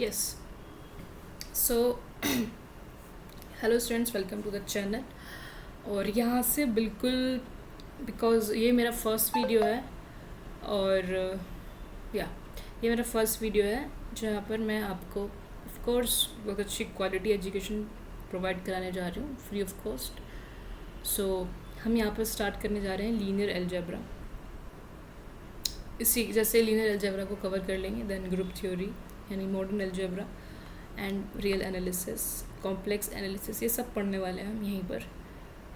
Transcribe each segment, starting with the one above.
Yes so hello students, welcome to the channel. और यहाँ से बिल्कुल बिकॉज़ ये मेरा फर्स्ट वीडियो है और या ये मेरा फर्स्ट वीडियो है जहाँ पर मैं आपको ऑफ कोर्स बहुत अच्छी क्वालिटी एजुकेशन प्रोवाइड कराने जा रही हूँ फ्री ऑफ कॉस्ट। सो हम यहाँ पर स्टार्ट करने जा रहे हैं लीनियर अलजेब्रा। इसी जैसे लीनियर अलजेब्रा को कवर कर लेंगे, देन ग्रुप थ्योरी यानी modern algebra and real analysis, complex analysis, ये सब पढ़ने वाले हैं हम यहीं पर।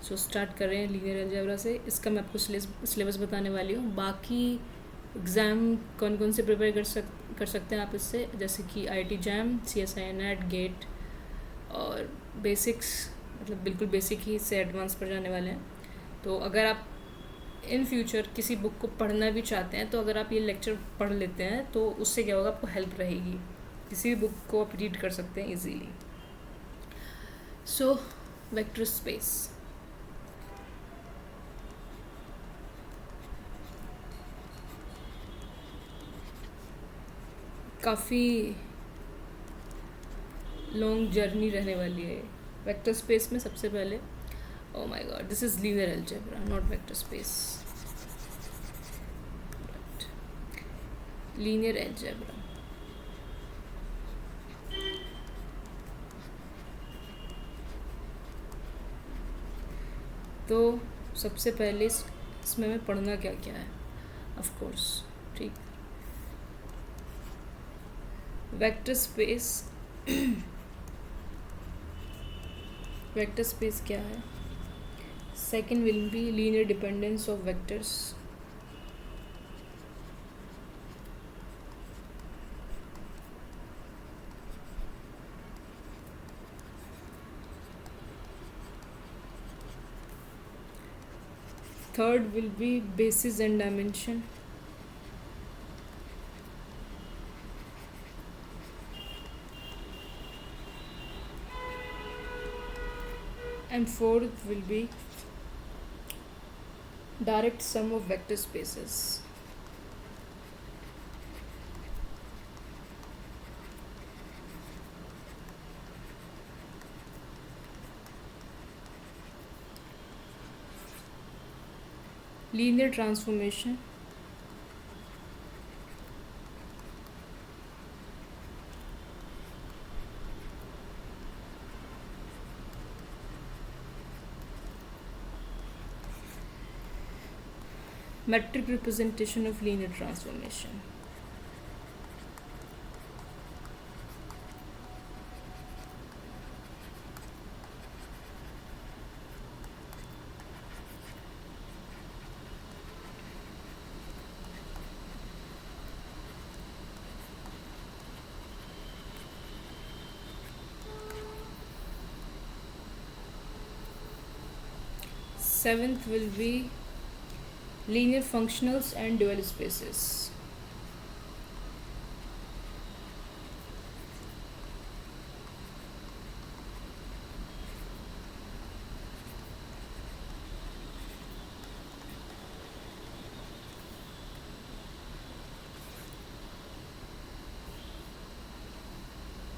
सो स्टार्ट कर रहे हैं लीनियर अलजेब्रा से। इसका मैं आपको सिलेबस बताने वाली हूँ। बाकी एग्ज़ाम कौन कौन से प्रिपेयर कर सकते हैं आप इससे, जैसे कि IIT JAM, CSI NET, GATE और बेसिक्स, मतलब बिल्कुल बेसिक ही से एडवांस पर जाने वाले हैं। तो अगर आप इन फ्यूचर किसी बुक को पढ़ना भी चाहते हैं तो अगर आप ये लेक्चर पढ़ लेते हैं तो उससे क्या होगा, आपको हेल्प रहेगी। किसी भी बुक को आप रीड कर सकते हैं इजीली। सो वेक्टर स्पेस, काफ़ी लॉन्ग जर्नी रहने वाली है वेक्टर स्पेस में। सबसे पहले, oh my God, this is linear algebra not vector space, linear algebra. तो सबसे पहले इसमें हमें पढ़ना क्या क्या है, ऑफ कोर्स, ठीक। वेक्टर स्पेस वेक्टर स्पेस क्या है? Second will be linear dependence of vectors. Third will be basis and dimension. And fourth will be direct sum of vector spaces. Linear transformation. Metric representation of linear transformation. Seventh will be linear functionals and dual spaces.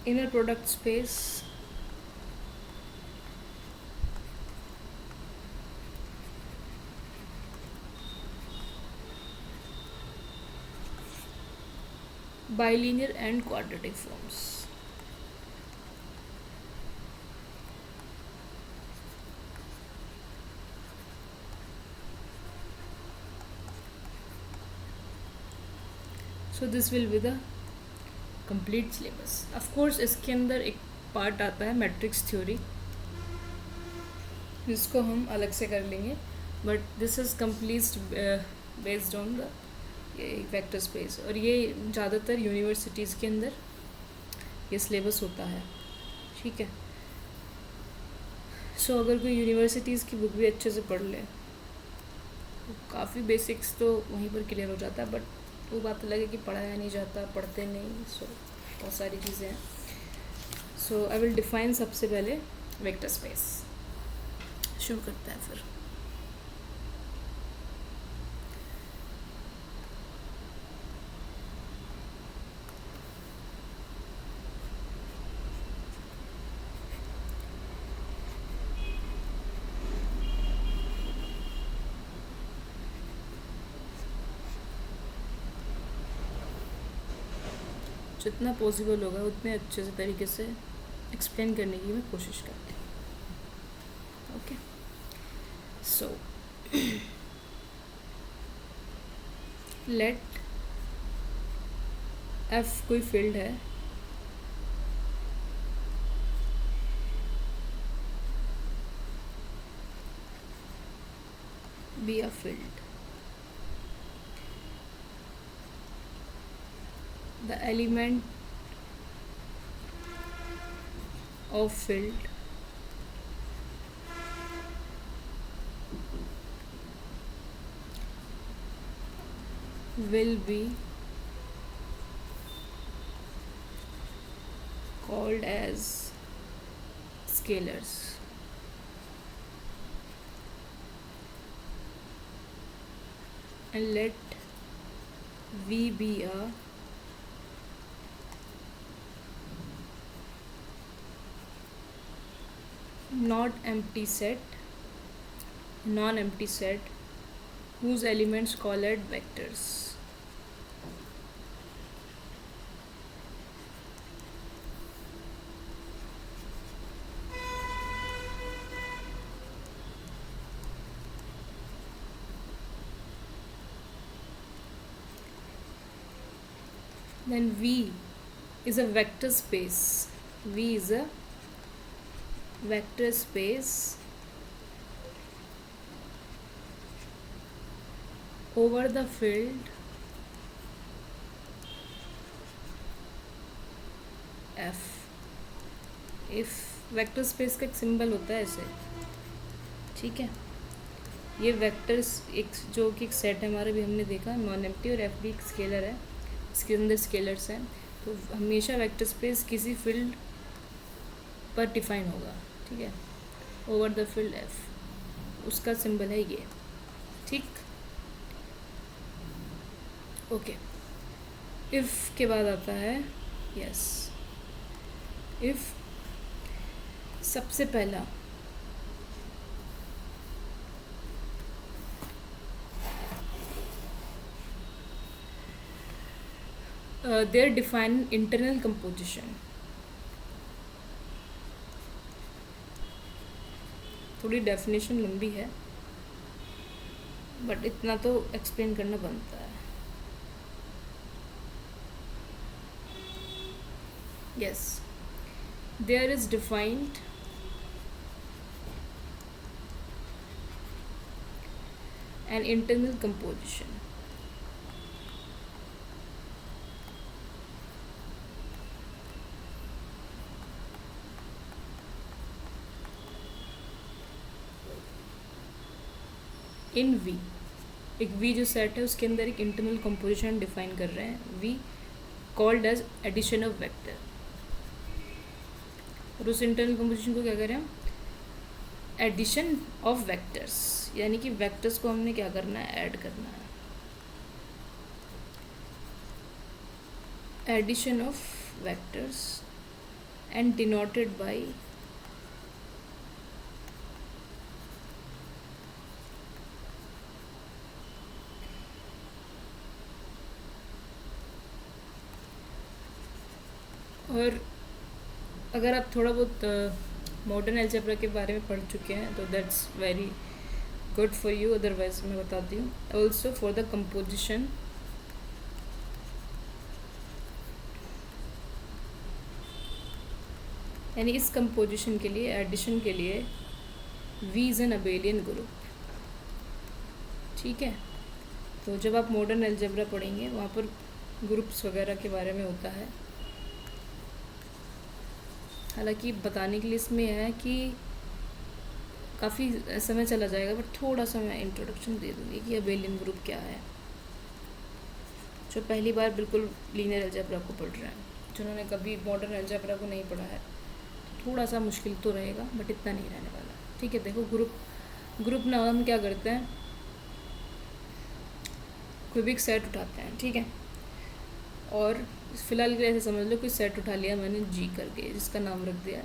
Inner product space. Bilinear and quadratic forms. So this will be the complete syllabus. Of course इसके अंदर एक part आता है matrix theory, जिसको हम अलग से कर लेंगे, but this is complete based on the vector space. और ये ज़्यादातर यूनिवर्सिटीज़ के अंदर ये सिलेबस होता है, ठीक है। सो अगर कोई यूनिवर्सिटीज़ की बुक भी अच्छे से पढ़ ले तो काफ़ी बेसिक्स तो वहीं पर क्लियर हो जाता है, बट वो बात अलग है कि पढ़ाया नहीं जाता, पढ़ते नहीं। सो बहुत सारी चीज़ें हैं। सो आई विल डिफाइन सबसे पहले वेक्टर स्पेस। शुरू करते हैं फिर। जितना पॉसिबल होगा उतने अच्छे से तरीके से एक्सप्लेन करने की मैं कोशिश करती हूँ। ओके, सो लेट एफ कोई फील्ड है, be a field, the element of field will be called as scalars. And let V be a non-empty set whose elements called vectors. Then V is a vector space. V is a vector space over the field F. If vector space का एक symbol होता है ऐसे, ठीक है, ये vectors एक जो कि एक सेट है हमारा, भी हमने देखा नॉन एम्प्टी, और एफ भी एक स्केलर है, इसके अंदर स्केलर्स हैं, तो हमेशा वेक्टर स्पेस किसी फील्ड पर डिफाइन होगा, ठीक है, ओवर द फील्ड एफ, उसका सिंबल है ये, ठीक। ओके, इफ़ के बाद आता है यस, इफ़ सबसे पहला देयर डिफाइन इंटरनल कंपोजिशन। थोड़ी डेफिनेशन लंबी है बट इतना तो एक्सप्लेन करना बनता है। Yes, there is defined an internal composition in V। एक V जो सेट है उसके अंदर एक इंटरनल कंपोजिशन डिफाइन कर रहे हैं, V called as addition of vector, और उस इंटरनल कंपोजिशन को क्या करें हम, एडिशन ऑफ वेक्टर्स, यानी कि वेक्टर्स को हमने क्या करना है, ऐड करना है, addition of vectors and denoted by और अगर आप थोड़ा बहुत मॉडर्न अलजेब्रा के बारे में पढ़ चुके हैं तो that's very good for you, otherwise मैं बताती हूँ। ऑल्सो फॉर द कंपोजिशन, यानी इस कंपोजिशन के लिए, एडिशन के लिए V is an abelian group, ठीक है। तो जब आप मॉडर्न अलजेब्रा पढ़ेंगे वहाँ पर ग्रुप्स वगैरह के बारे में होता है, हालांकि बताने के लिए इसमें है कि काफ़ी समय चला जाएगा, बट थोड़ा सा मैं इंट्रोडक्शन दे दूँगी कि अबेलियन ग्रुप क्या है। जो पहली बार बिल्कुल लीनियर अलजेब्रा को पढ़ रहे हैं, जिन्होंने कभी मॉडर्न अलजेब्रा को नहीं पढ़ा है, थोड़ा सा मुश्किल तो रहेगा बट इतना नहीं रहने वाला, ठीक है। देखो ग्रुप ना हम क्या करते हैं, क्यूबिक सेट उठाते हैं, ठीक है, और फिलहाल के लिए ऐसे समझ लो कोई सेट उठा लिया मैंने G करके, जिसका नाम रख दिया,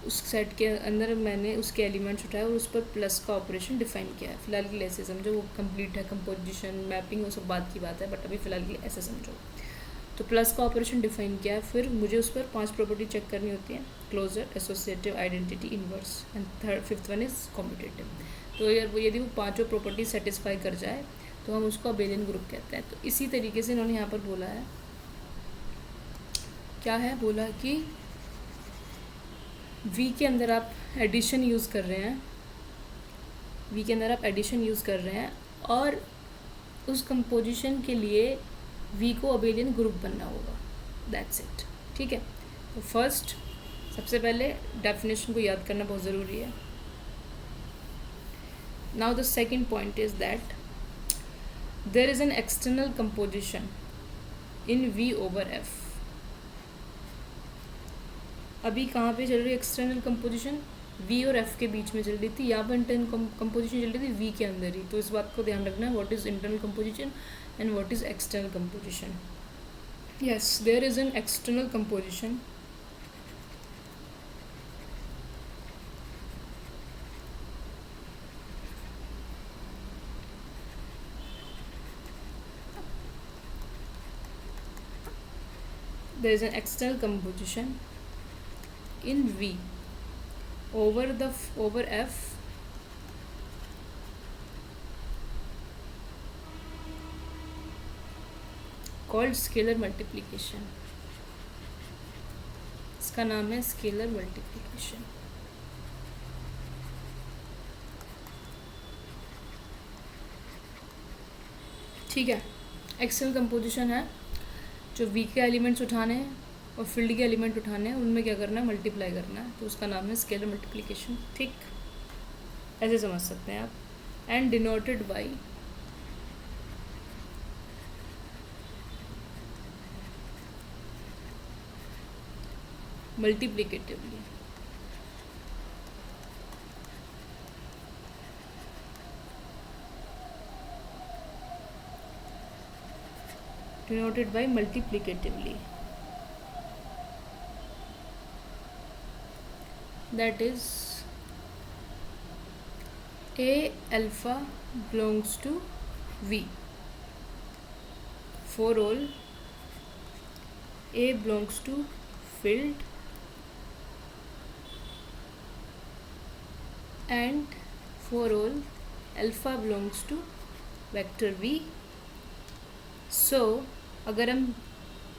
उस सेट के अंदर मैंने उसके एलिमेंट्स उठाए और उस पर प्लस का ऑपरेशन डिफाइन किया है। फिलहाल के लिए ऐसे समझो, वो कंप्लीट है, कंपोजिशन मैपिंग वो सब बात की बात है, बट अभी फ़िलहाल के लिए ऐसे समझो। तो प्लस का ऑपरेशन डिफाइन किया है, फिर मुझे उस पर 5 प्रॉपर्टी चेक करनी होती है, closure, associative, identity, inverse and fifth one is commutative. तो यदि वो पांचों प्रॉपर्टी सेटिस्फाई कर जाए तो हम उसको अबेलियन ग्रुप कहते हैं। तो इसी तरीके से इन्होंने यहाँ पर बोला है, क्या है, बोला कि वी के अंदर आप एडिशन यूज़ कर रहे हैं, वी के अंदर आप एडिशन यूज़ कर रहे हैं और उस कंपोजिशन के लिए वी को अबेलियन ग्रुप बनना होगा, दैट्स इट। ठीक है, तो फर्स्ट सबसे पहले डेफिनेशन को याद करना बहुत ज़रूरी है। Now the second point is that there is an external composition in V over F. अभी कहाँ पे चल रही है एक्सटर्नल कंपोजिशन? वी और एफ के बीच में चल रही थी, यहाँ पर इंटरनल कंपोजिशन चल रही थी वी के अंदर ही। तो इस बात को ध्यान रखना है, what is internal composition and what is external composition. Yes, there is an external composition there is an external composition in V over F called scalar multiplication. इसका नाम है स्केलर मल्टीप्लिकेशन। ठीक है, एक्सटर्नल कंपोजिशन है, जो we के elements उठाने हैं और फील्ड के एलिमेंट उठाने हैं, उनमें क्या करना है, मल्टीप्लाई करना है, तो उसका नाम है स्केलर मल्टीप्लिकेशन। ठीक, ऐसे समझ सकते हैं आप। And denoted by multiplicatively। denoted by multiplicatively, that is A alpha belongs to V for all A belongs to field and for all alpha belongs to vector V। so अगर हम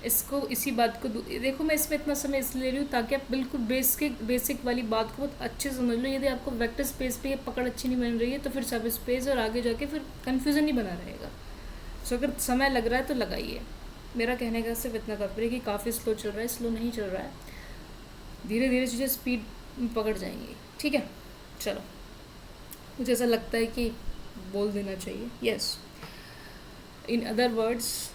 इसको इसी बात को देखो, मैं इसमें इतना समय इसलिए ले रही हूँ ताकि आप बिल्कुल बेसिक वाली बात को बहुत अच्छे से समझ लो। यदि आपको वेक्टर स्पेस पे ये पकड़ अच्छी नहीं बन रही है तो फिर सब स्पेस और आगे जाके फिर कन्फ्यूज़न नहीं बना रहेगा। सो अगर समय लग रहा है तो लगाइए। मेरा कहने का सिर्फ इतना तात्पर्य कि काफ़ी स्लो चल रहा है, स्लो नहीं चल रहा है, धीरे धीरे चीज़ें स्पीड पकड़ जाएंगी। ठीक है, चलो, मुझे ऐसा लगता है कि बोल देना चाहिए। Yes, in other words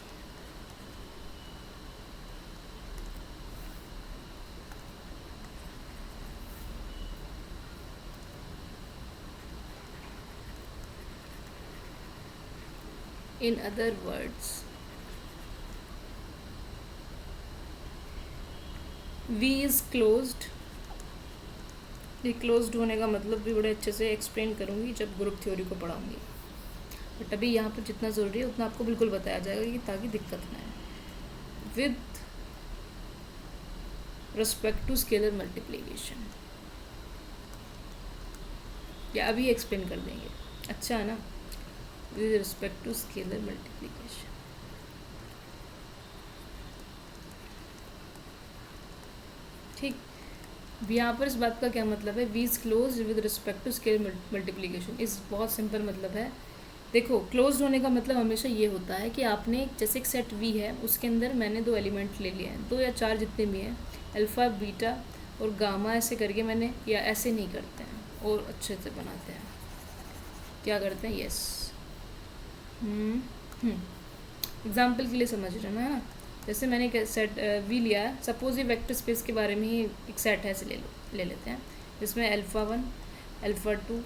V is closed। ये क्लोज्ड होने का मतलब भी बड़े अच्छे से एक्सप्लेन करूँगी जब ग्रुप थ्योरी को पढ़ाऊँगी, बट अभी यहाँ पर जितना ज़रूरी है उतना आपको बिल्कुल बताया जाएगा कि ताकि दिक्कत ना आए। With respect to scalar multiplication, या अभी एक्सप्लेन कर देंगे, अच्छा है ना। With respect to scalar multiplication, ठीक। यहाँ पर इस बात का क्या मतलब है, V is close with respect to scalar multiplication. इस बहुत सिंपल मतलब है। देखो, क्लोज्ड होने का मतलब हमेशा ये होता है कि आपने जैसे एक सेट वी है, उसके अंदर मैंने 2 एलिमेंट ले लिए हैं, 2 या 4 जितने भी हैं, अल्फ़ा, बीटा और गामा, ऐसे करके मैंने, या ऐसे नहीं करते हैं और अच्छे से बनाते हैं, क्या करते हैं, यस, एग्जाम्पल के लिए समझ रहे हैं ना। जैसे मैंने एक सेट वी लिया है, सपोज ये वेक्टर स्पेस के बारे में ही एक सेट है, ऐसे ले लेते हैं, जिसमें alpha 1, alpha 2,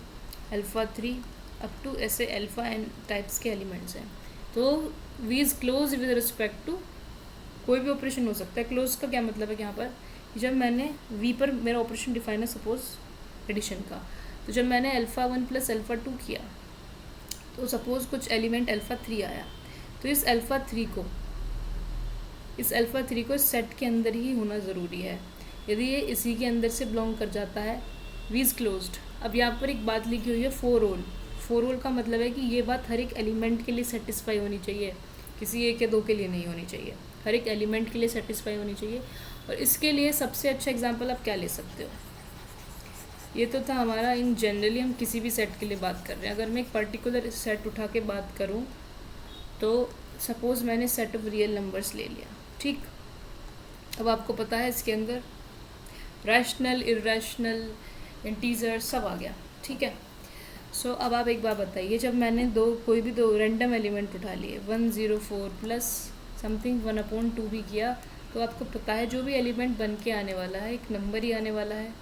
alpha 3 up to ऐसे अल्फ़ा एन टाइप्स के एलिमेंट्स हैं। तो V is close with respect to, कोई भी ऑपरेशन हो सकता है। क्लोज का क्या मतलब है कि यहाँ पर जब मैंने वी पर मेरा ऑपरेशन डिफाइन है सपोज एडिशन का, तो जब मैंने अल्फ़ा 1 प्लस अल्फ़ा 2 किया तो सपोज़ कुछ एलिमेंट अल्फ़ा 3 आया, तो इस अल्फ़ा 3 को इस अल्फ़ा 3 को सेट के अंदर ही होना ज़रूरी है। यदि ये इसी के अंदर से बिलोंग कर जाता है, वी इज़ क्लोज्ड। अब यहाँ पर एक बात लिखी हुई है फोर ऑल। फोर ऑल का मतलब है कि ये बात हर एक एलिमेंट के लिए सेटिस्फाई होनी चाहिए, किसी एक या दो के लिए नहीं होनी चाहिए, हर एक एलिमेंट के लिए सेटिस्फाई होनी चाहिए। और इसके लिए सबसे अच्छा एग्जांपल आप क्या ले सकते हो, ये तो था हमारा इन जनरली हम किसी भी सेट के लिए बात कर रहे हैं। अगर मैं एक पर्टिकुलर सेट उठा के बात करूँ तो सपोज़ मैंने सेट ऑफ रियल नंबर्स ले लिया, ठीक। अब आपको पता है इसके अंदर रैशनल, इर्रेशनल, इंटीजर सब आ गया, ठीक है। सो अब आप एक बात बताइए, जब मैंने कोई भी दो रैंडम एलिमेंट उठा लिए 104 प्लस समथिंग 1/2 भी किया, तो आपको पता है जो भी एलिमेंट बन के आने वाला है एक नंबर ही आने वाला है,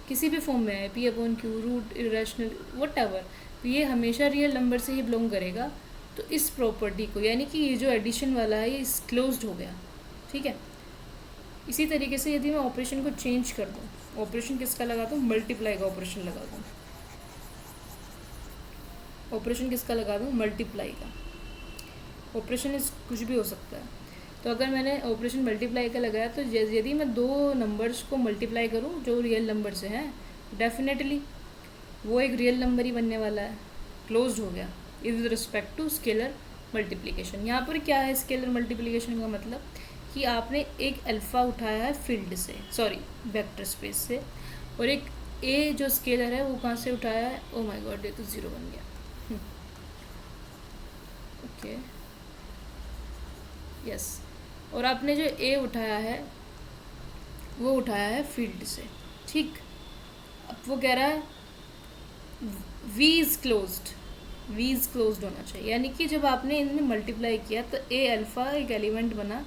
किसी भी फॉर्म में है, P/Q, root, irrational, what ever, तो ये हमेशा रियल नंबर से ही बिलोंग करेगा। तो इस प्रॉपर्टी को, यानी कि ये जो एडिशन वाला है ये क्लोज्ड हो गया, ठीक है। इसी तरीके से यदि मैं ऑपरेशन को चेंज कर दूँ, ऑपरेशन किसका लगाता हूँ, मल्टीप्लाई का ऑपरेशन लगा दूँ, ऑपरेशन किसका लगा दूँ, मल्टीप्लाई का ऑपरेशन, इस कुछ भी हो सकता है। तो अगर मैंने ऑपरेशन मल्टीप्लाई का लगाया तो यदि मैं दो नंबर्स को मल्टीप्लाई करूँ जो रियल नंबर से हैं, डेफिनेटली वो एक रियल नंबर ही बनने वाला है, क्लोज्ड हो गया with respect to scalar multiplication. यहाँ पर क्या है स्केलर मल्टीप्लिकेशन का मतलब कि आपने एक अल्फ़ा उठाया है फील्ड से, सॉरी वेक्टर स्पेस से, और एक ए जो स्केलर है वो कहाँ से उठाया है, ओ माय गॉड ये तो ज़ीरो बन गया, ओके यस। और आपने जो ए उठाया है वो उठाया है फील्ड से, ठीक। अब वो कह रहा है V is closed, V is closed होना चाहिए, यानी कि जब आपने इनमें मल्टीप्लाई किया तो ए अल्फ़ा एक एलिमेंट बना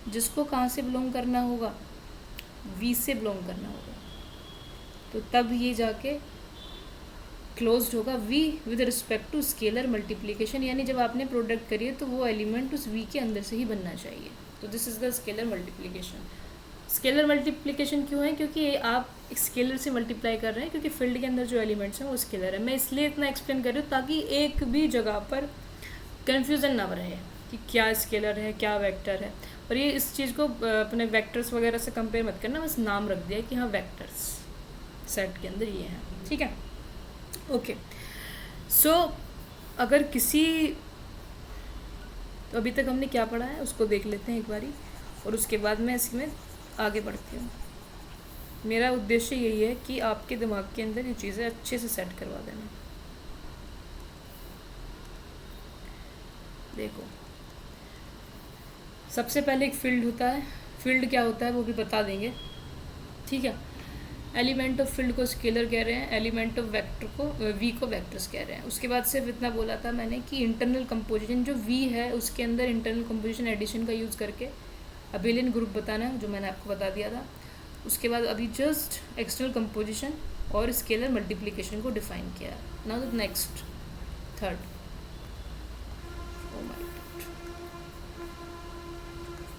जिसको कहाँ से बिलोंग करना होगा, वी से बिलोंग करना होगा, तो तब ये जाके क्लोज्ड होगा V with respect to scalar multiplication, यानी जब आपने प्रोडक्ट करी है तो वो एलिमेंट उस वी के अंदर से ही बनना चाहिए। तो this is the scalar multiplication. Scalar multiplication क्यों है, क्योंकि आप एक स्केलर से मल्टीप्लाई कर रहे हैं, क्योंकि फील्ड के अंदर जो एलिमेंट्स हैं वो स्केलर है। मैं इसलिए इतना एक्सप्लेन कर रही हूँ ताकि एक भी जगह पर कन्फ्यूज़न ना रहे कि क्या स्केलर है क्या वेक्टर है। और ये इस चीज़ को अपने वेक्टर्स वगैरह से कंपेयर मत करना, बस नाम रख दिया कि हाँ वेक्टर्स सेट के अंदर ये हैं, ठीक है, ओके। सो अगर किसी, तो अभी तक हमने क्या पढ़ा है उसको देख लेते हैं एक बारी, और उसके बाद मैं इसमें आगे बढ़ती हूँ। मेरा उद्देश्य यही है कि आपके दिमाग के अंदर ये चीज़ें अच्छे से सेट करवा देना। देखो सबसे पहले एक फील्ड होता है, फील्ड क्या होता है वो भी बता देंगे, ठीक है। एलिमेंट ऑफ फील्ड को स्केलर कह रहे हैं, एलिमेंट ऑफ वेक्टर को वी को वेक्टर्स कह रहे हैं। उसके बाद सिर्फ इतना बोला था मैंने कि इंटरनल कंपोजिशन जो वी है उसके अंदर इंटरनल कंपोजिशन एडिशन का यूज़ करके अबेलियन ग्रुप बताना है, जो मैंने आपको बता दिया था। उसके बाद अभी जस्ट एक्सटर्नल कंपोजिशन और स्केलर मल्टीप्लिकेशन को डिफाइन किया। Now the next third, oh my God,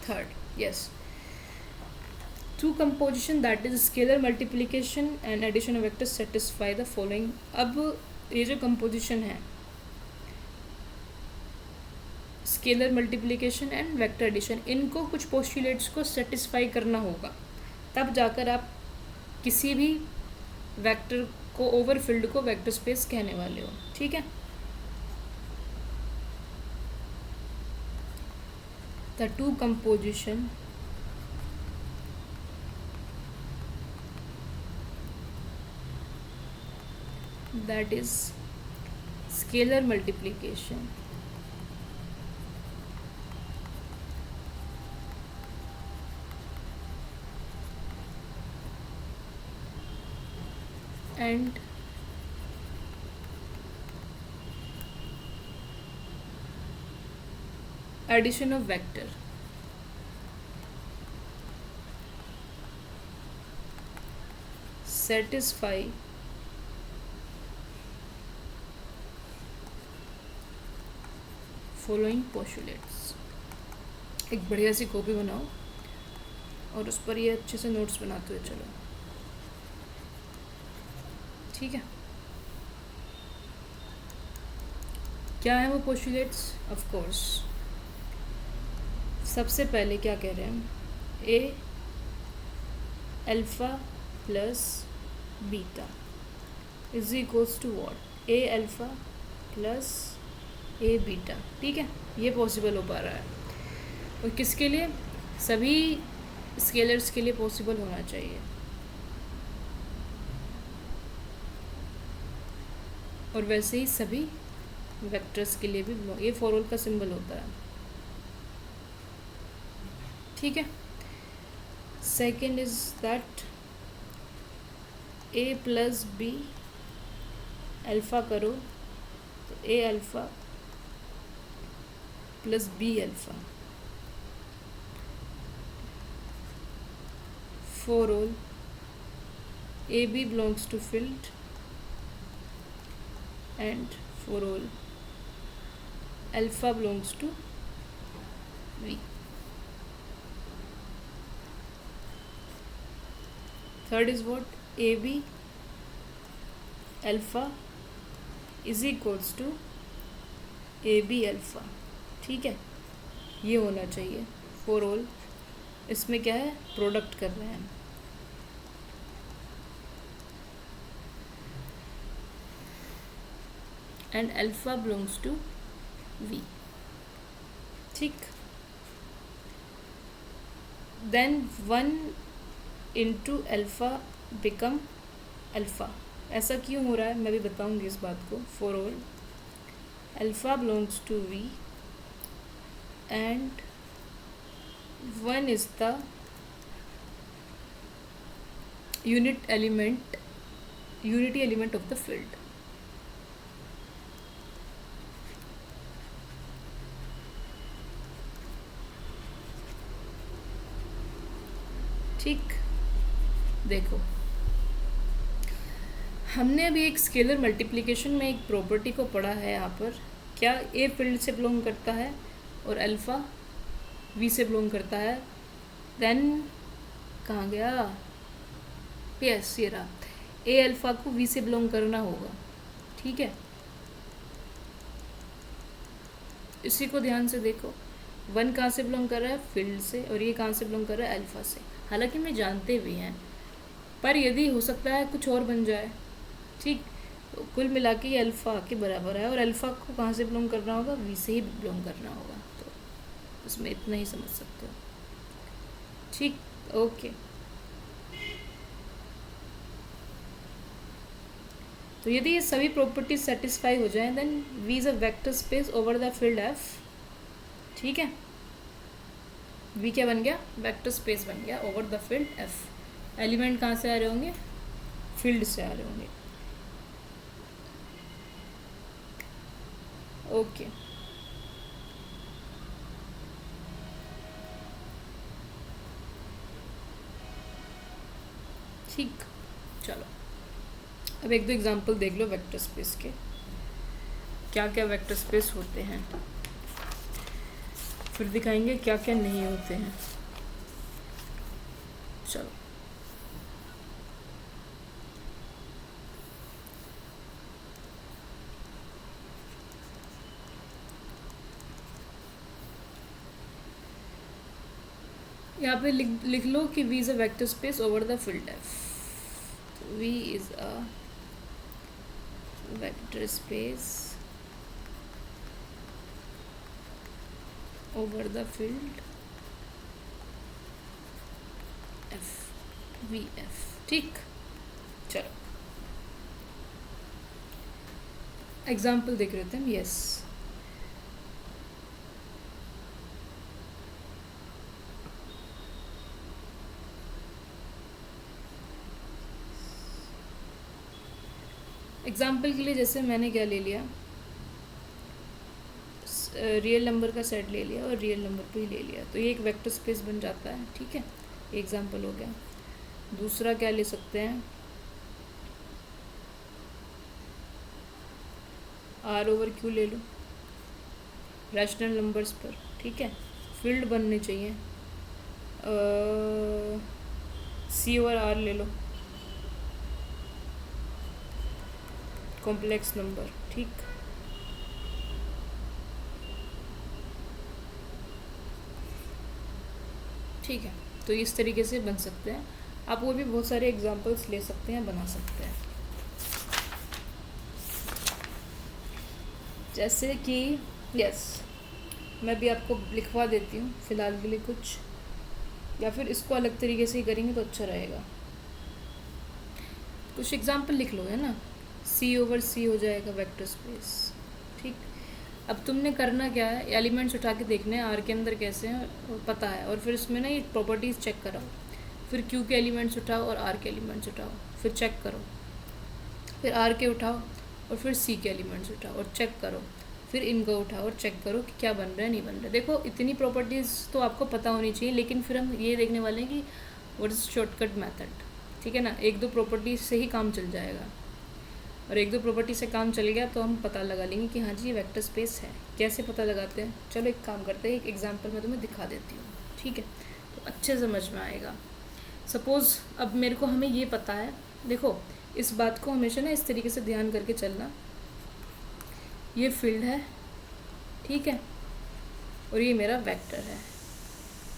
third yes, through composition that is scalar multiplication and addition of vectors satisfy the following। अब ये जो composition है scalar multiplication and vector addition, इनको कुछ postulates को satisfy करना होगा, तब जाकर आप किसी भी वेक्टर को ओवर फील्ड को वेक्टर स्पेस कहने वाले हो, ठीक है। The two composition that is scalar multiplication and addition of vector satisfy following postulates. एक बढ़िया सी कॉपी बनाओ और उस पर ये अच्छे से नोट्स बनाते हुए चलो, ठीक है। क्या है वो पोस्टुलेट्स, ऑफ कोर्स सबसे पहले क्या कह रहे हैं हम, a alpha plus beta is equals to what, a alpha plus a beta. ठीक है, ये पॉसिबल हो पा रहा है। और किसके लिए, सभी स्केलर्स के लिए पॉसिबल होना चाहिए। और वैसे ही सभी वेक्टर्स के लिए भी, ये फॉर ऑल का सिंबल होता है। ठीक है, second is that a plus b alpha करो तो a alpha plus b alpha for all a b belongs to field and for all alpha belongs to V. Third is what, AB alpha is equals to AB alpha। ठीक है, ये होना चाहिए for all। इसमें क्या है, product कर रहे हैं। And alpha belongs to V। ठीक, then 1 into alpha become alpha. ऐसा क्यों हो रहा है मैं भी बताऊंगी इस बात को। For all alpha belongs to V and 1 is the unity element of the field. ठीक, देखो हमने अभी एक स्केलर मल्टीप्लिकेशन में एक प्रॉपर्टी को पढ़ा है यहाँ पर, क्या ए फील्ड से बिलोंग करता है और अल्फ़ा वी से बिलोंग करता है। देन कहाँ गया, यस ये रहा, ए अल्फ़ा को वी से बिलोंग करना होगा। ठीक है, इसी को ध्यान से देखो, 1 कहाँ से बिलोंग कर रहा है, फील्ड से, और ये कहाँ से बिलोंग कर रहा है, अल्फ़ा से। हालांकि मैं जानते भी हैं, पर यदि हो सकता है कुछ और बन जाए। ठीक, तो कुल मिला के ये अल्फ़ा के बराबर है, और अल्फ़ा को कहाँ से बिलोंग करना होगा, वी से ही बिलोंग करना होगा। तो उसमें इतना ही समझ सकते हो। ठीक, ओके। तो यदि ये सभी प्रॉपर्टीज सेटिस्फाई हो जाएं, then V is a vector space over the field F. ठीक है, वी क्या बन गया, वेक्टर स्पेस बन गया over the field F. Element कहाँ से आ रहे होंगे, फील्ड से आ रहे होंगे। ओके, ठीक, चलो अब एक दो एग्जांपल देख लो वेक्टर स्पेस के, क्या क्या वेक्टर स्पेस होते हैं, फिर दिखाएंगे क्या क्या नहीं होते हैं। चलो यहाँ पे लिख लो कि V is a vector space over the field F. V is a vector space over the field F, V F. ठीक, चलो एग्जाम्पल देख रहे थे हम। यस, एग्जाम्पल के लिए जैसे मैंने क्या ले लिया, रियल नंबर का सेट ले लिया और रियल नंबर पे ही ले लिया, तो ये एक वेक्टर स्पेस बन जाता है। ठीक है, एग्जाम्पल हो गया। दूसरा क्या ले सकते हैं, आर ओवर क्यू ले लो रैशनल नंबर्स पर। ठीक है, फील्ड बनने चाहिए, सी ओवर आर ले लो कॉम्प्लेक्स नंबर। ठीक, ठीक है, तो इस तरीके से बन सकते हैं। आप और भी बहुत सारे एग्जांपल्स ले सकते हैं, बना सकते हैं। जैसे कि मैं भी आपको लिखवा देती हूँ फ़िलहाल के लिए कुछ, या फिर इसको अलग तरीके से ही करेंगे तो अच्छा रहेगा। कुछ एग्जांपल लिख लो, है ना। C/C हो जाएगा वेक्टर स्पेस। ठीक, अब तुमने करना क्या है, एलिमेंट्स उठा के देखने हैं आर के अंदर कैसे हैं पता है, और फिर उसमें ना ये प्रॉपर्टीज़ चेक कराओ। फिर क्यू के एलिमेंट्स उठाओ और आर के एलिमेंट्स उठाओ, फिर चेक करो। फिर आर के उठाओ और फिर सी के एलिमेंट्स उठाओ और चेक करो। फिर इनको उठाओ और चेक करो कि क्या बन रहा है नहीं बन रहा है। देखो इतनी प्रॉपर्टीज़ तो आपको पता होनी चाहिए, लेकिन फिर हम ये देखने वाले हैं कि व्हाट इज़ शॉर्टकट मेथड। ठीक है ना, एक दो प्रॉपर्टीज से ही काम चल जाएगा, और एक दो प्रॉपर्टी से काम चल गया तो हम पता लगा लेंगे कि हाँ जी ये वेक्टर स्पेस है। कैसे पता लगाते हैं, चलो एक काम करते हैं, एक एग्जांपल मैं तुम्हें दिखा देती हूँ। ठीक है, तो अच्छे समझ में आएगा। सपोज़ अब मेरे को हमें ये पता है, देखो इस बात को हमेशा ना इस तरीके से ध्यान करके चलना। ये फील्ड है, ठीक है, और ये मेरा वेक्टर है।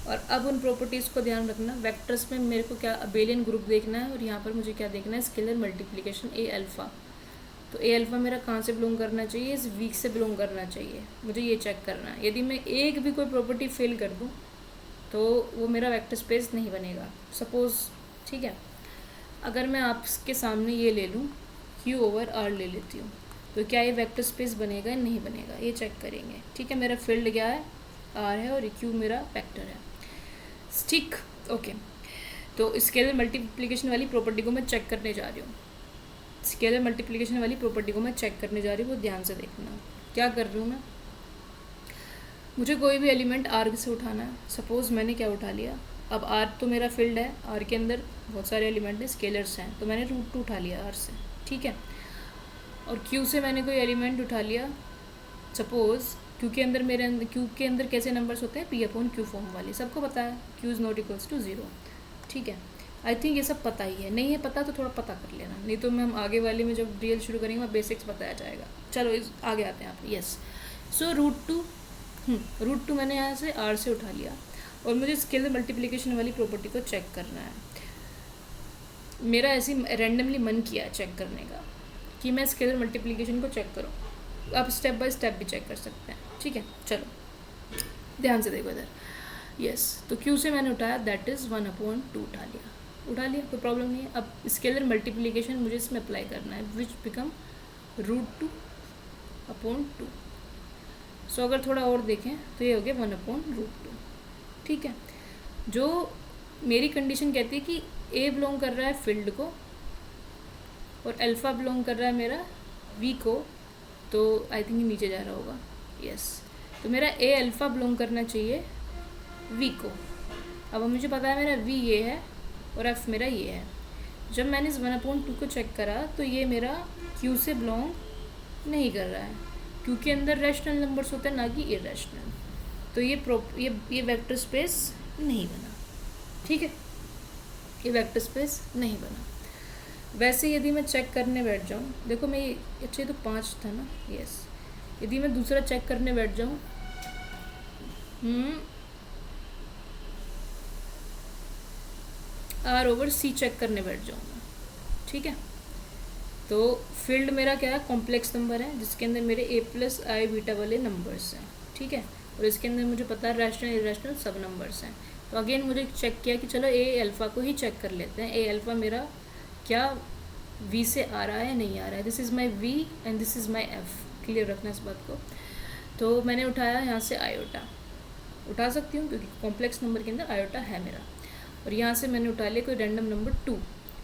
और अब उन प्रॉपर्टीज़ को ध्यान रखना, वेक्टर्स में मेरे को क्या अबेलियन ग्रुप देखना है, और यहाँ पर मुझे क्या देखना है, स्केलर मल्टीप्लिकेशन ए अल्फ़ा। तो ए अल्फ़ा मेरा कहाँ से बिलोंग करना चाहिए, इस वीक से बिलोंग करना चाहिए, मुझे ये चेक करना है। यदि मैं एक भी कोई प्रॉपर्टी फेल कर दूँ तो वो मेरा वेक्टर स्पेस नहीं बनेगा। सपोज़, ठीक है, अगर मैं आपके सामने ये ले लूँ, Q/R ले लेती हूँ, तो क्या ये वेक्टर स्पेस बनेगा या नहीं बनेगा, ये चेक करेंगे। ठीक है, मेरा फील्ड क्या है, R है, और Q मेरा वेक्टर है। ठीक, ओके। तो स्केलर मल्टीप्लिकेशन वाली प्रॉपर्टी को मैं चेक करने जा रही हूँ। स्केलर मल्टीप्लिकेशन वाली प्रॉपर्टी को मैं चेक करने जा रही हूँ, वो ध्यान से देखना। क्या कर रही हूँ मैं, मुझे कोई भी एलिमेंट R से उठाना है। सपोज़ मैंने क्या उठा लिया, अब R तो मेरा फील्ड है, R के अंदर बहुत सारे एलिमेंट हैं, स्केलर्स हैं, तो मैंने √2 उठा लिया R से। ठीक है, और Q से मैंने कोई एलिमेंट उठा लिया। सपोज़ Q के अंदर कैसे नंबर्स होते हैं, P/Q फॉर्म वाले, सबको पता है, Q is not equals to 0। ठीक है, आई थिंक ये सब पता ही है। नहीं है पता तो थोड़ा पता कर लेना, नहीं तो मैं हम आगे वाले में जब रियल शुरू करेंगे वहाँ बेसिक्स बताया जाएगा। चलो आगे आते हैं आप। यस, सो √2 मैंने यहाँ से R से उठा लिया, और मुझे स्केलर मल्टीप्लिकेशन वाली प्रॉपर्टी को चेक करना है। मेरा ऐसे रैंडमली मन किया है चेक करने का कि मैं स्केलर मल्टीप्लिकेशन को चेक करूँ। आप स्टेप बाय स्टेप भी चेक कर सकते हैं। ठीक है, चलो ध्यान से देखो इधर। यस, तो Q से मैंने उठाया, दैट इज़ 1/2 उठा लिया, कोई प्रॉब्लम नहीं है। अब स्केलर मल्टीप्लिकेशन मुझे इसमें अप्लाई करना है, विच बिकम √2/2। सो अगर थोड़ा और देखें तो ये हो गया 1/√2। ठीक है, जो मेरी कंडीशन कहती है कि A बिलोंग कर रहा है फील्ड को और अल्फ़ा बिलोंग कर रहा है मेरा V को, तो आई थिंक नीचे जा रहा होगा। यस, तो मेरा A अल्फ़ा बिलोंग करना चाहिए V को। अब मुझे पता है मेरा V ये है और F मेरा ये है। जब मैंने इस 1/2 को चेक करा तो ये मेरा Q से बिलोंग नहीं कर रहा है, क्योंकि अंदर रैशनल नंबर्स होते हैं ना कि इरेशनल। तो ये वेक्टर स्पेस नहीं बना। ठीक है, ये वेक्टर स्पेस नहीं बना। वैसे यदि मैं चेक करने बैठ जाऊँ, देखो मैं अच्छा तो 5 था ना। यस, यदि मैं दूसरा चेक करने बैठ जाऊँ, R/C चेक करने बैठ जाऊँगा। ठीक है, तो फील्ड मेरा क्या है, कॉम्प्लेक्स नंबर है जिसके अंदर मेरे A+I बीटा वाले नंबर्स हैं। ठीक है, और इसके अंदर मुझे पता है रैशनल इरेशनल सब नंबर्स हैं। तो अगेन मुझे चेक किया कि चलो A अल्फ़ा को ही चेक कर लेते हैं। A अल्फ़ा मेरा क्या V से आ रहा है नहीं आ रहा है। This is my V and this is my F, clear रखना इस बात को। तो मैंने उठाया यहाँ से आयोटा, उठा सकती हूँ क्योंकि कॉम्प्लेक्स नंबर के अंदर आयोटा है मेरा, और यहाँ से मैंने उठा लिया कोई रैंडम नंबर 2।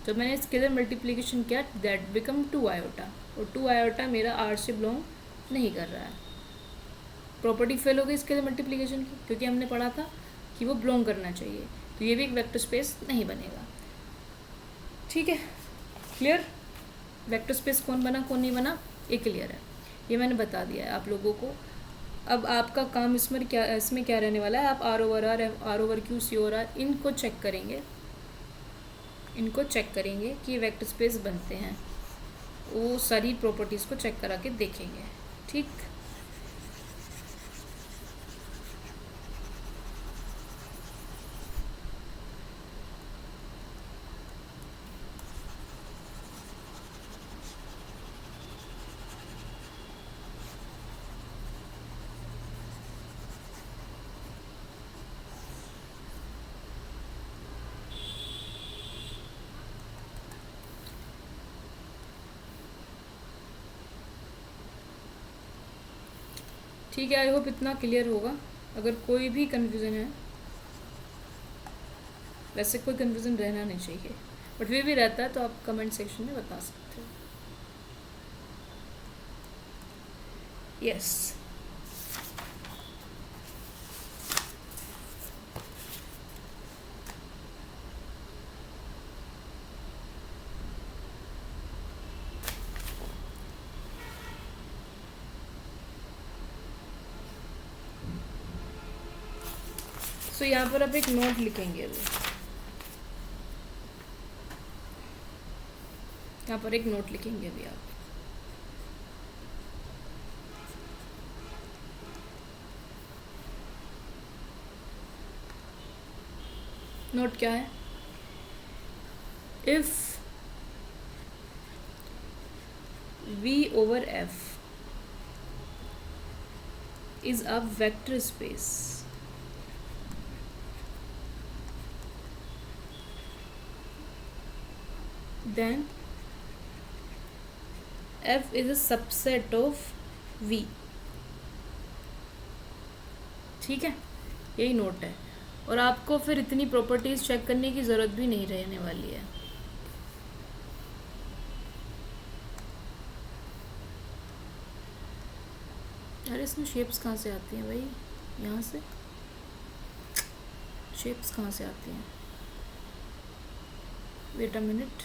जब मैंने स्केलर मल्टीप्लिकेशन किया, दैट बिकम 2 आयोटा, और 2 आयोटा मेरा R से बिलोंग नहीं कर रहा है। प्रॉपर्टी फेल हो गई स्केलर मल्टीप्लिकेशन की, क्योंकि हमने पढ़ा था कि वो बिलोंग करना चाहिए, तो ये भी एक वेक्टर स्पेस नहीं बनेगा। ठीक है, क्लियर। वेक्टर स्पेस कौन बना कौन नहीं बना ये क्लियर है, ये मैंने बता दिया है आप लोगों को। अब आपका काम इसमें क्या रहने वाला है, आप R/Q, C/R इनको चेक करेंगे कि वेक्टर स्पेस बनते हैं। वो सारी प्रॉपर्टीज़ को चेक करा के देखेंगे। ठीक, ठीक है, आई होप इतना क्लियर होगा। अगर कोई भी कन्फ्यूज़न है, वैसे कोई कन्फ्यूज़न रहना नहीं चाहिए, बट फिर भी रहता है तो आप कमेंट सेक्शन में बता सकते हो। यस, तो यहाँ पर आप एक नोट लिखेंगे अभी, यहाँ पर एक नोट लिखेंगे अभी आप। नोट क्या है? If V over F is a vector space, then F is a subset of V। ठीक है, यही नोट है, और आपको फिर इतनी प्रॉपर्टीज़ चेक करने की ज़रूरत भी नहीं रहने वाली है। अरे इसमें शेप्स कहाँ से आती हैं भाई? यहाँ से शेप्स कहाँ से आती हैं? वेट अ मिनट,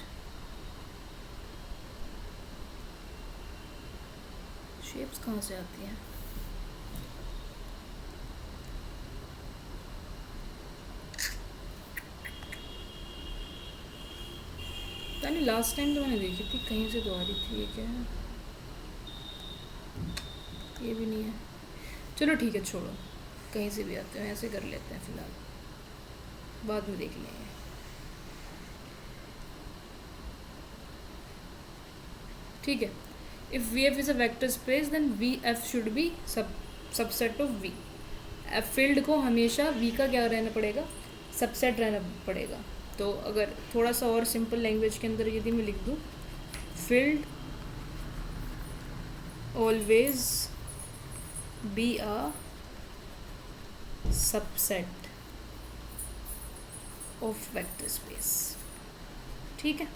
शेप्स कहाँ से आती हैं? यानी लास्ट टाइम तो मैंने देखी थी, कहीं से तो आ रही थी। ये क्या है? ये भी नहीं है। चलो ठीक है, छोड़ो, कहीं से भी आते हैं, ऐसे कर लेते हैं फ़िलहाल, बाद में देख लेंगे। ठीक है, if V F is a vector space then V F should be subset of V. F field को हमेशा वी का क्या रहना पड़ेगा? सबसेट रहना पड़ेगा। तो अगर थोड़ा सा और सिंपल लैंग्वेज के अंदर यदि मैं लिख दूँ, field always be a subset of vector space. ठीक है,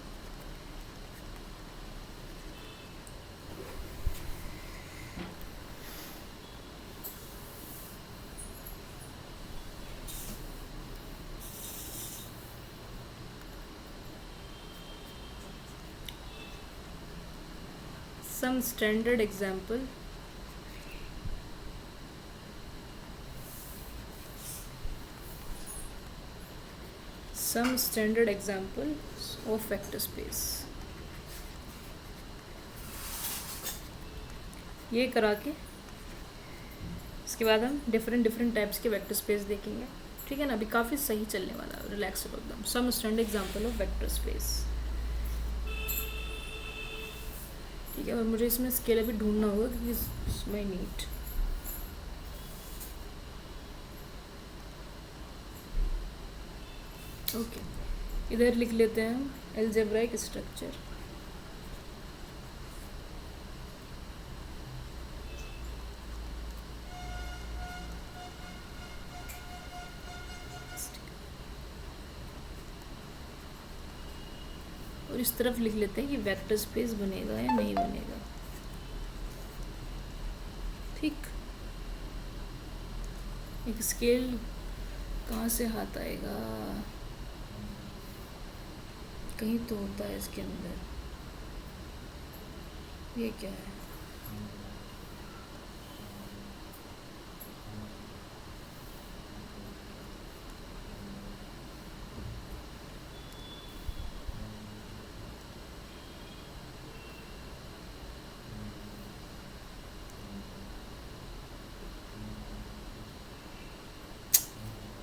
some standard example of vector space। ये करा के इसके बाद हम डिफरेंट टाइप्स के वेक्टर स्पेस देखेंगे। ठीक है ना, अभी काफ़ी सही चलने वाला, रिलैक्स हो एकदम। Some standard example of vector space. ठीक है, और मुझे इसमें स्केल अभी ढूंढना होगा क्योंकि इसमें नीट। ओके, इधर लिख लेते हैं हम अलजेब्राइक स्ट्रक्चर। और इस तरफ लिख लेते हैं कि वेक्टर स्पेस बनेगा या नहीं बनेगा। ठीक, एक स्केल कहाँ से हाथ आएगा? कहीं तो होता है इसके अंदर। ये क्या है?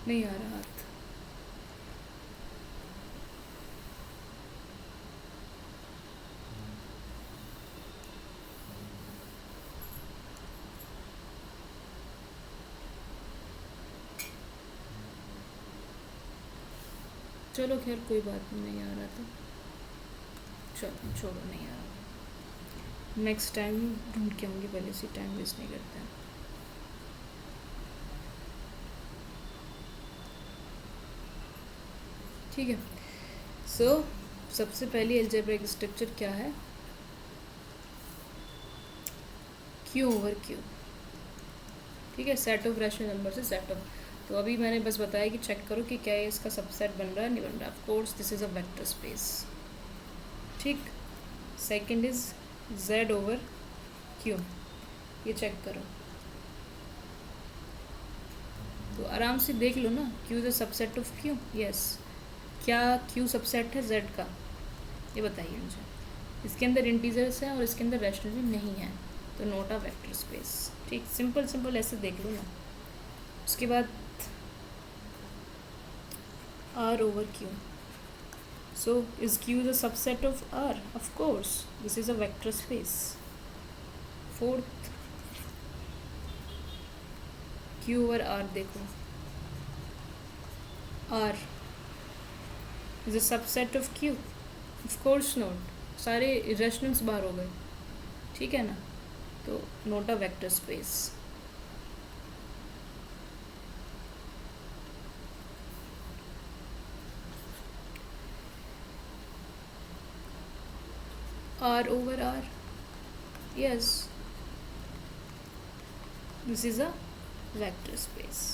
नहीं आ रहा हाथ। चलो खैर कोई बात नहीं आ रहा था, चलो छोड़ो, नहीं आ रहा। नेक्स्ट टाइम ढूंढ के आऊँगी, पहले से टाइम वेस्ट नहीं करते हैं। ठीक है। सो सबसे पहली अलजेब्रिक स्ट्रक्चर क्या है, क्यू ओवर क्यू, ठीक है, सेट ऑफ रैशनल नंबर से सेट ऑफ। तो अभी मैंने बस बताया कि चेक करो कि क्या ये इसका सबसेट बन रहा है, नहीं बन रहा। Of course this is a vector space, ठीक। Second is Z over Q, ये चेक करो। तो आराम से देख लो ना, Q is a subset of Q, yes. क्या क्यू सबसेट है जेड का, ये बताइए मुझे। इसके अंदर इंटीजर्स हैं और इसके अंदर रैशनल भी नहीं है, तो नॉट अ वेक्टर स्पेस, ठीक। सिंपल सिंपल ऐसे देख लो ना। उसके बाद R over Q. So is Q the subset of R? Of course, this is a vector space. Fourth, Q over R देखो, R is a subset of Q? Of course not. सारे irrationals बाहर हो गए, ठीक है ना, तो not a vector space. R over R, yes, this is a vector space.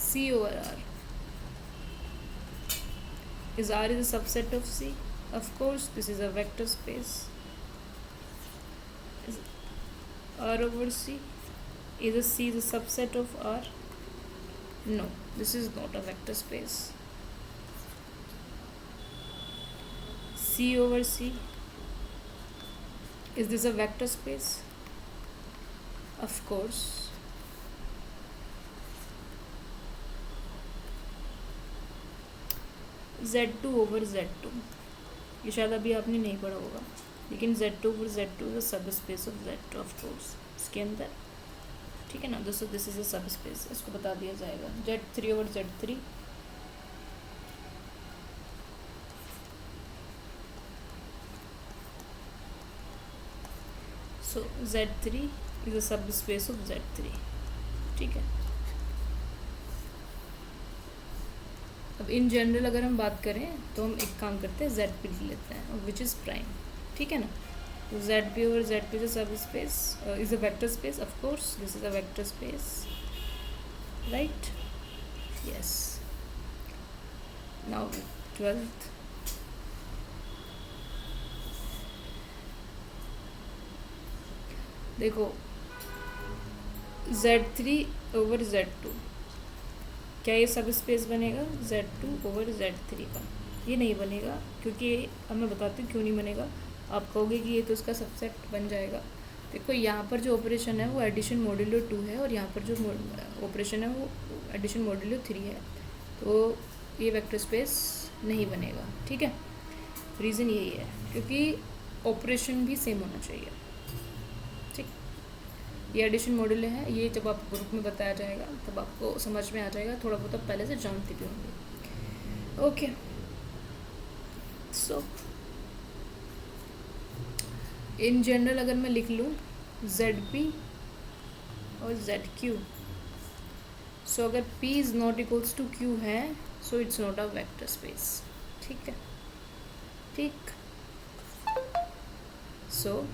C over R. Is R is a subset of C? Of course, this is a vector space. Is R over C? Is a C the subset of R? No, this is not a vector space. C over C. Is this a vector space? Of course. Z2 over Z2, ये शायद अभी आपने नहीं पढ़ा होगा, लेकिन Z2 over Z2 is a sub space of Z2 of course, इसके अंदर, ठीक है ना दोस्तों, this is a sub space, इसको बता दिया जाएगा। Z3 over Z3, so Z3 is a sub space of Z3, ठीक है। अब इन जनरल अगर हम बात करें तो हम एक काम करते हैं, जेड पी लिख लेते हैं, विच इज़ प्राइम, ठीक है ना। तो Z P over Z P is a sub space, is a vector space, of course this is a vector space, right, yes. Now 12th, देखो Z3 ओवर Z2, क्या ये सब स्पेस बनेगा Z2 over Z3 का? ये नहीं बनेगा, क्योंकि अब मैं बताती हूँ क्यों नहीं बनेगा। आप कहोगे कि ये तो उसका सबसेट बन जाएगा। देखो यहाँ पर जो ऑपरेशन है वो एडिशन मॉड्यूलो 2 है, और यहाँ पर जो ऑपरेशन है वो एडिशन मॉड्यूलो 3 है, तो ये वेक्टर स्पेस नहीं बनेगा, ठीक है। रीज़न यही है क्योंकि ऑपरेशन भी सेम होना चाहिए, ठीक। ये एडिशन मॉड्यूल है, ये जब आप ग्रुप में बताया जाएगा तब आपको समझ में आ जाएगा, थोड़ा बहुत आप पहले से जानते भी होंगे, ओके। सो इन जनरल अगर मैं लिख लूँ ZP और ZQ, सो अगर P is not equals to Q है, so it's not a vector space, ठीक है, ठीक। So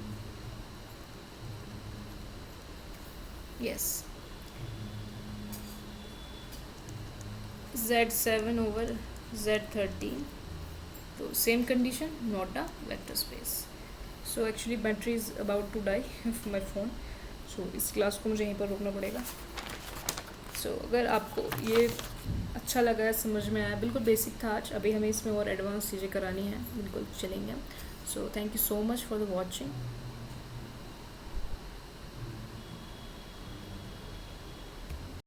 yes, Z7 over Z13, तो same condition, not a vector space. So actually battery is about to die my phone, so इस class को मुझे यहीं पर रोकना पड़ेगा। सो अगर आपको ये अच्छा लगा है, समझ में आया, बिल्कुल बेसिक था आज, अभी हमें इसमें और एडवांस चीज़ें करानी है, बिल्कुल चलेंगे। So thank you so much for the watching.